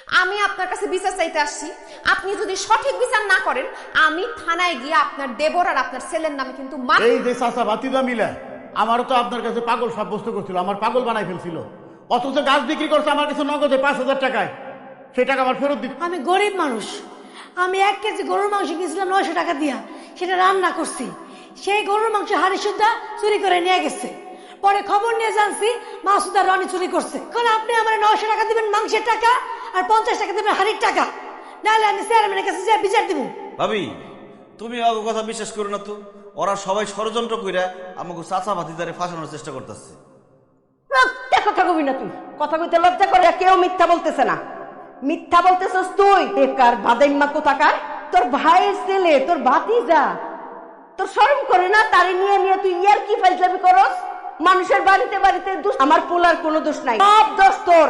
আমি আপনার কাছে বিচার চাইতে আসছি। আপনি যদি সঠিক বিচার না করেন, আমি থানায় গিয়ে আপনার দেবর আর আপনার ছেলের নামে কিন্তু এই যে চাচা ভাতিজা মিলে আমারও তো আপনার কাছে পাগল সাব্যস্ত করছিল, আমার পাগল বানাই ফেলছিল। অথচ গাছ বিক্রি করছে আমার কাছে নগদে 5,000 টাকায়, সেই টাকা আমার ফেরত দিতে। আমি গরিব মানুষ, আমি 1 কেজি গরুর মাংস কিনেছিলাম 900 টাকা দিয়া, সেটা রান্না করছি। সেই গরুর মাংস হাড়ি সুদ্ধা চুরি করে নিয়ে গেছে। পরে খবর নিয়ে জানছি মাসুদ আর রনি চুরি করছে। এখন আপনি আমার 900 টাকা দিবেন মাংসের টাকা, আর 50 টাকা দিবেন হাড়ির টাকা, নাহলে আমি চেয়ারম্যানের কাছে যা বিচার দিব। ভাবি, তুমি আমার কথা বিশ্বাস করো না তো। ওরা সবাই ষড়যন্ত্র কইরা আমাকে চাচা ভাতিজারে ফাঁসানোর চেষ্টা করতেছে। মিথ্যা কথা কবি না তুই, কথা কইতে লজ্জা করে। কেউ মিথ্যা বলতেছে না, মিথ্যা বলতেছস তুই। বেকার বাদাইম্মা কোথাকার, তোর ভাইয়ের ছেলে, তোর ভাতিজা, তোর শরম করে না? তারে নিয়ে নিয়ে তুই ইয়ার কি ফাইজলামি করস? মানুষের বাড়িতে বাড়িতে দোষ, আমার পোলার কোনো দোষ নাই, সব দোষ তোর।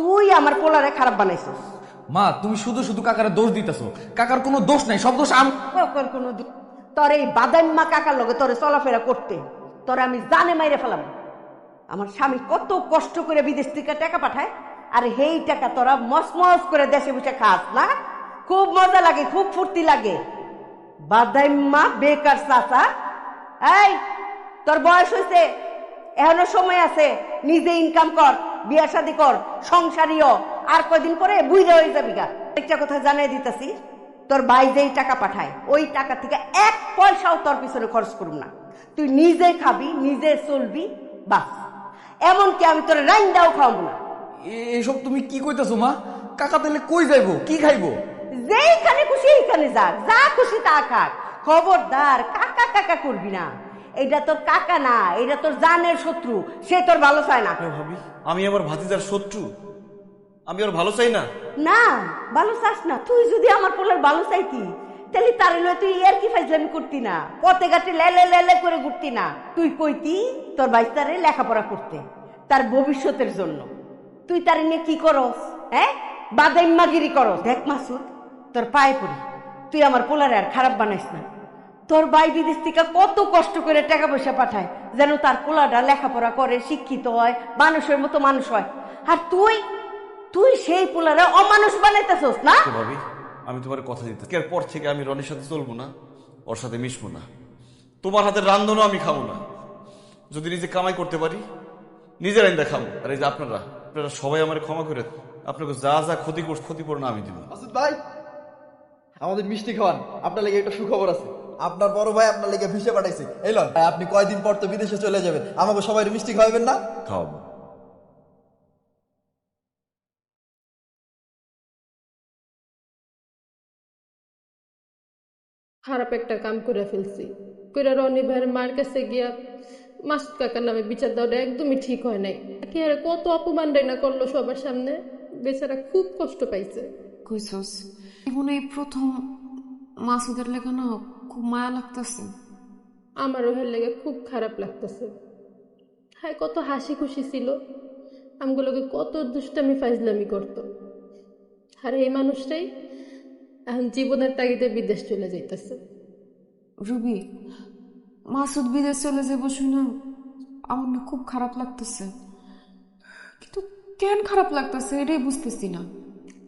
তুই আমার পোলারে খারাপ বানাইছস। মা, তুমি শুধু শুধু কাকারে দোষ দিতেছো। কাকার কোনো দোষ নাই, সব দোষ তোর কোনো তোর এই বাদাইম্মা কাকার লগে তোরে চলাফেরা করতে তোর আমি জানে মাইরে ফেলাম। আমার স্বামী কত কষ্ট করে বিদেশ থেকে টাকা পাঠায়, আর সেই টাকা তোরা মসমস করে দেশে বসে খাস না? খুব মজা লাগে, খুব ফুর্তি লাগে। বাদাইম্মা বেকার চাচা। এই, তোর বয়স হয়েছে, এখনো সময় আছে, নিজে ইনকাম কর, বিয়া শাদী কর, সংসারীয়। আর কয়দিন পরে বুঝে হয়ে যাবি গা। একটা কথা জানাই দিতেছি, তোর ভাই যেই টাকা পাঠায় ওই টাকা থেকে 1 পয়সাও তোর পিছনে খরচ করব না। তুই নিজে খাবি, নিজে চলবি, বাস। এমনকি আমি তোর রাইন্দাও খাওয়াবো না। এসব তুমি কি কইতেছো মা? কাকা তাহলে কই যাইবো, কি খাইবো? যেইখানে খুশি এইখানে যাক, যা খুশি তা খাক। খবরদার কাকা কাকা করবি না। এটা তোর কাকা না, এটা তোর জানের শত্রু, সে তোর ভালো চায় না। ভাবি, আমি আমার ভাতিজার শত্রু? আমি ওর ভালো চাই না। না, ভালো চাস না? তুই যদি আমার পোলার ভালো চাইতি, তাহলে তার লয় তুই আর কি ফাইজলামি করতি না, পথে ঘাটে লেলে লেলে করে ঘুরতি না। তুই কইতি তোর বাইস্তারে লেখাপড়া করতে, তার ভবিষ্যতের জন্য। তুই তার নিয়ে কি করস? হ্যাঁ, বাদাইম্মাগিরি করস। দেখ মাসুদ, তোর পায়ে পড়ি, তুই আমার পোলারে আর খারাপ বানাইস না। তোর ভাই বিদেশ থেকে কত কষ্ট করে টাকা পয়সা পাঠায় যেন তার পোলাটা লেখাপড়া করে, শিক্ষিত হয়, মানুষের মতো মানুষ হয়। আর তুই তুই সেই পোলারে অমানুষ বানাইতেছস না? ভাবি, আমি তোমার কথা দিতে, এরপর থেকে আমি রনির সাথে চলবো না, ওর সাথে মিশবো না। তোমার হাতের রান্ধনও আমি খাবো না। যদি নিজে কামাই করতে পারি, নিজের আইন্দা খাবো। আর এই যে আপনারা আপনারা সবাই আমার ক্ষমা করে, আপনাকে যা যা ক্ষতিপূরণ আমি দিব। মাসুদ ভাই, আমাদের মিষ্টি খাওয়ান। আপনার লেগে একটা সুখবর আছে। আপনার বড় ভাই আপনার লেগে ভিসা পাঠাইছে। এই লন, আপনি কয়দিন পর তো বিদেশে চলে যাবেন, আমাকে সবাই মিষ্টি খাওয়াবেন না? খাওয়াবো। খারাপ একটা কাম করে ফেলছি, কইরা রনি ভাইয়ের মার কাছে গিয়া মাসুদ কাকার নামে বিচার দেওয়াটা একদমই ঠিক হয় নাই। কি আর কত অপমান না করলো সবার সামনে, বেচারা খুব কষ্ট পাইছে। কইছস এখন এই প্রথম মাসুদের লেগে না খুব মায়া লাগতেছে। আমারও হের লেগে খুব খারাপ লাগতেছে। হ্যাঁ, কত হাসি খুশি ছিল, আমগুলোকে কত দুষ্টামি ফাইজলামি করতো। আর এই মানুষটাই এখন জীবনের তাগিদে বিদেশ চলে যাইতেছে। রুবি, মাসুদ বিদেশ চলে যাবো শুনে আমার না খুব খারাপ লাগতেছে, কিন্তু কেন খারাপ লাগতেছে এটাই বুঝতেছি না।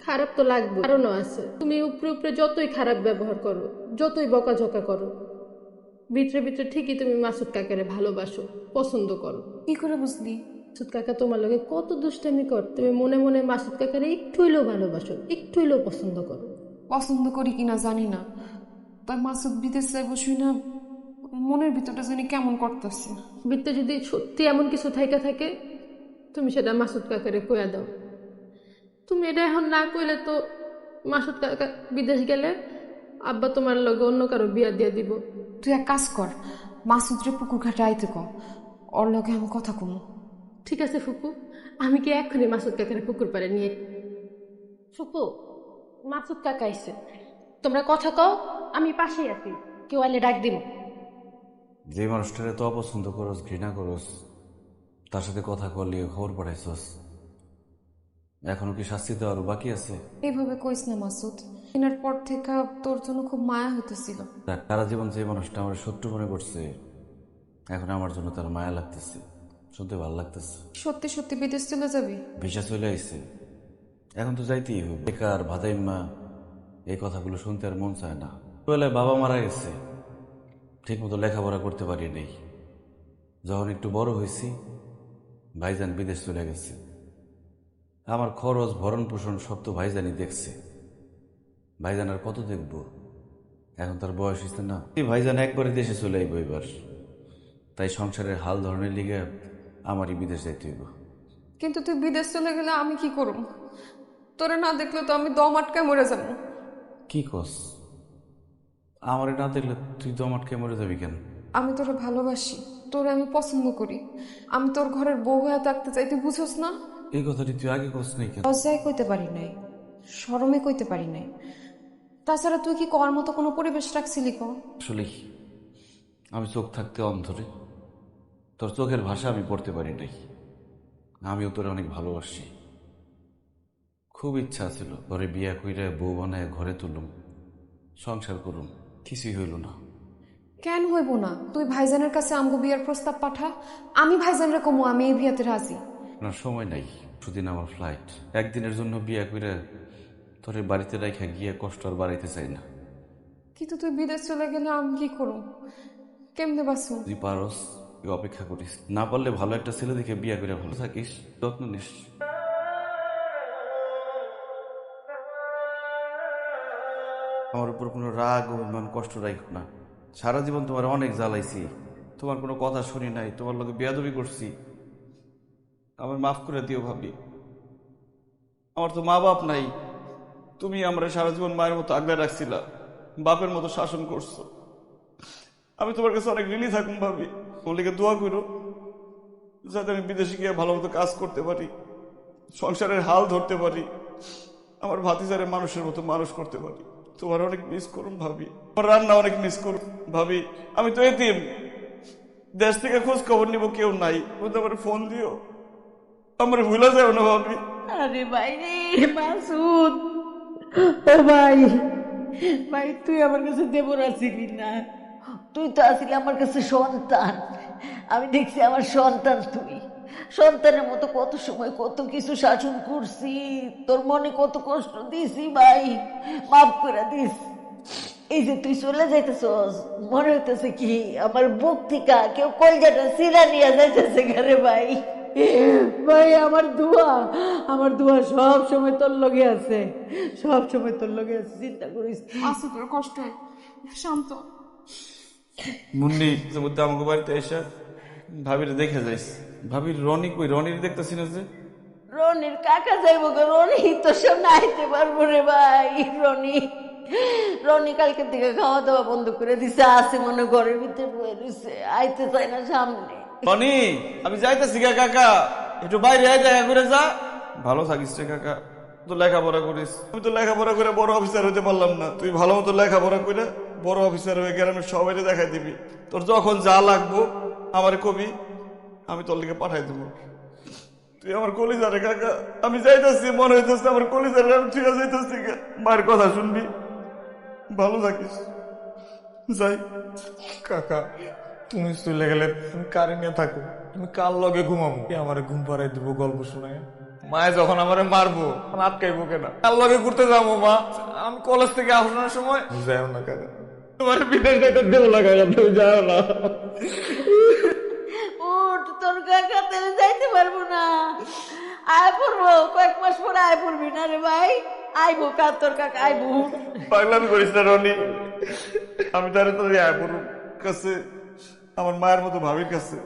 খারাপ তো লাগবে, কারণও আছে। তুমি উপরে উপরে যতই খারাপ ব্যবহার করো, যতই বকাঝকা করো, ভিতরে ভিতরে ঠিকই তুমি মাসুদ কাকারে ভালোবাসো, পছন্দ করো। কি করে বুঝলি? মাসুদ কাকা তোমার লগে কত দুষ্টামি কর, তুমি মনে মনে মাসুদ কাকারে একটু হইলেও ভালোবাসো, একটু হইলেও পছন্দ করো। পছন্দ করি কিনা জানি না, তাই মাসুদ বিদেশ যাবো শুনে মনের ভিতরটা জানি কেমন করতেছে। ভিতরে যদি সত্যি এমন কিছু থাইকা থাকে, তুমি সেটা মাসুদ কাকারে কইয়া দাও। তুমি এটা এখন না কইলে তো মাসুদ কাকা বিদেশ গেলে আব্বা তোমার লগে অন্য কারো বিয়া দিয়ে দিব। তুই এক কাজ কর, মাসুদরে পুকুর ঘাটে আইতে কর, ওর লগে আমি কথা কমু। ঠিক আছে ফুপু, আমি কি এক্ষুনি মাসুদ কাকারে পুকুর পাড়ে নিয়ে। ফুপু, মাসুদ কাকা আইছে, তোমরা কথা কও, আমি পাশেই আছি, কেউ আইলে ডাক দিব। যে মানুষটারে তো অপছন্দ করস, ঘৃণা করস, তার সাথে কথা কলি, খবর পাঠাইছস, এখনো কি শাস্তি দেওয়ার বাকি আছে? এইভাবে কইস না মাসুদ, কেনার পর থেকে তোর জন্য খুব মায়া হইতেছিল। সারা জীবন যে মানুষটা আমার শত্রু মনে করছে, এখন আমার জন্য তার মায়া লাগতেছে, শুনতে ভালো লাগতেছে। সত্যি সত্যি বিদেশ চলে যাবি? ভিসা চলে আইছে, এখন তো যাইতেই হবে। বেকার ভাদাইম্মা এই কথাগুলো শুনতে আর মন চায় না। ছোটবেলায় বাবা মারা গেছে, ঠিক মতো লেখাপড়া করতে পারি নাই। যখন একটু বড় হয়েছি ভাইজান বিদেশ চলে গেছে। আমার খরচ ভরণ পোষণ সব তো ভাইজানই দেখছে। ভাইজান আর কত দেখব, এখন তার বয়স হয়েছে না। ভাইজান একবারে দেশে চলে আইব এবার, তাই সংসারের হাল ধরনের লিগে আমারই বিদেশ যাইতে হইব। কিন্তু তুই বিদেশ চলে গেলে আমি কি করব? তোরে না দেখলে তো আমি দম আটকায় মরে যাবো। কি কস? আমারে না দেখলে তুই দম আটকে মরে যাবি কেন? আমি তোরে ভালোবাসি, তোরে আমি পছন্দ করি, আমি তোর ঘরের বউ হয়ে থাকতে চাই, তুই বুঝোস না? এই কথাটি তুই আগে কস নাই কেন? লজ্জায় কইতে পারি নাই, শরমে কইতে পারি নাই। তাছাড়া তুই কি করার মতো কোনো পরিবেশ রাখছিলি ক? আসলে আমি চোখ থাকতে অন্ধরে, তোর চোখের ভাষা আমি পড়তে পারি নাই। আমিও তোরে অনেক ভালোবাসি, খুব ইচ্ছা ছিল তোরে বিয়া কইরা বউ বানায় ঘরে তুলুম, সংসার করুম, কিছুই হইল না। কেন হইব না? তুই ভাইজানের কাছে আমগো বিয়ার প্রস্তাব পাঠা, আমি ভাইজানরে কমু আমি এই বিয়াতে রাজি। না সময় নাই, সুদিন আমার ফ্লাইট। একদিনের জন্য বিয়া কইরা তোরে বাড়িতে রাখা গিয়ে কষ্ট আর বাড়াইতে চাই না। কিন্তু তুই বিদেশ চলে গেলে আমি কি করব? কেমনে বাঁচু? তুই পারস, তুই অপেক্ষা করিস, না পারলে ভালো একটা ছেলে দেখে বিয়া করে ভালো থাকিস, যত্ন নিস। আমার উপর কোনো রাগ অভিমান কষ্ট রাখো না। সারা জীবন তোমার অনেক জ্বালাইছি, তোমার কোনো কথা শুনি নাই, তোমার লোকে বেয়াদবি করছি, আমার মাফ করে দিও ভাবি। আমার তো মা বাপ নাই, তুমি আমরা সারা জীবন মায়ের মতো আগলে রাখছিলা, বাপের মতো শাসন করছো। আমি তোমার কাছে অনেক ঋণী থাকুন ভাবি। তোমার লিগে দোয়া করো যাতে আমি বিদেশে গিয়ে ভালো মতো কাজ করতে পারি, সংসারের হাল ধরতে পারি, আমার ভাতিজারে মানুষের মতো মানুষ করতে পারি। তোমার অনেক মিস করুন ভাবি, আমার রান্না অনেক মিস করুন ভাবি। আমি তো এতিম, দেশ থেকে খোঁজ খবর নিব কেউ নাই, আমার ফোন দিও, আমার ভুলে যাও না ভাবি। আরে ভাই রে মাসুদ, ও ভাই, ভাই তুই আমার কাছে দেবর আসিলি না, তুই তো আসিলি আমার কাছে সন্তান। আমি দেখছি আমার সন্তান তুই, সন্তানের মতো কত সময় কত কিছু শাসন করছি, তোর মনে কত কষ্ট দিছি ভাই, মাফ করে দিস। এই যে তুই চলে যাইতেছস, মনে হইতেছে কি আমার বুক থেকে কেউ কলজাটা সিরা নিয়ে যাইতেছে ঘরে ভাই। ভাই আমার দোয়া সব সময় তোর লগে আছে, সব সময় তোর লগে আছে, চিন্তা করিস। আচ্ছা তোর কষ্ট হয়, শান্ত। মুন্নি মধ্যে আমাকে বাড়িতে এসে ভাবির দেখে যাইস। ভাবির রনি কই? রনির দেখতেছি না যে। রনির কাকা যাইব গো, রনি তো সব নাইতে পারবো রে ভাই। রনি কালকে থেকে খাওয়া দাওয়া বন্ধ করে দিছে, আছে মনে ঘরের ভিতরে বয়ে দিছে, আইতে চায় না সামনে। রনি আমি যাইতেছি কাকা, একটু বাইরে আয়, দেখা করে যা। ভালো থাকিস রে কাকা, তো লেখাপড়া করিস। আমি তো লেখাপড়া করে বড় অফিসার হতে পারলাম না, তুই ভালো মতো লেখাপড়া করে বড় অফিসার হয়ে গ্রামের সবাই দেখাই দিবি। তোর যখন যা লাগবো আমার কবি, আমি তোর লিগে পাঠাই দেবো। তুই আমার কলিজারে কাকা, আমি যাইতেছি, মনে হইতেছে আমার কলিজারে আমি ঠিক আছে যাইতেছি। মায়ের কথা শুনবি, ভালো থাকিস, যাই। কাকা তুমি চলে গেলে তুমি কারে নিয়ে থাকো, তুমি কার লগে ঘুমাবো? আমার ঘুম পাড়াই দিব গল্প শোনায়। মায়ে যখন আমারে মারবো আটকাইবো কেনা? কার লগে ঘুরতে যাবো মা? আমি কলেজ থেকে আসানোর সময় যাও না কাকা, তোমার বিদেশ যাইতে দেবো না কাকা, তুমি যাও না। ওঠ, তোর কাকা তেলে যাইতে পারবো না, আয় পড়বো কয়েক মাস পরে, আয় পড়বি না রে ভাই, আইবো তোর কাকা আইবো। পাগলামি করিস না রনি, আমি তারে তোর আয় কাছে, আমার মায়ের মতো ভাবির কাছে।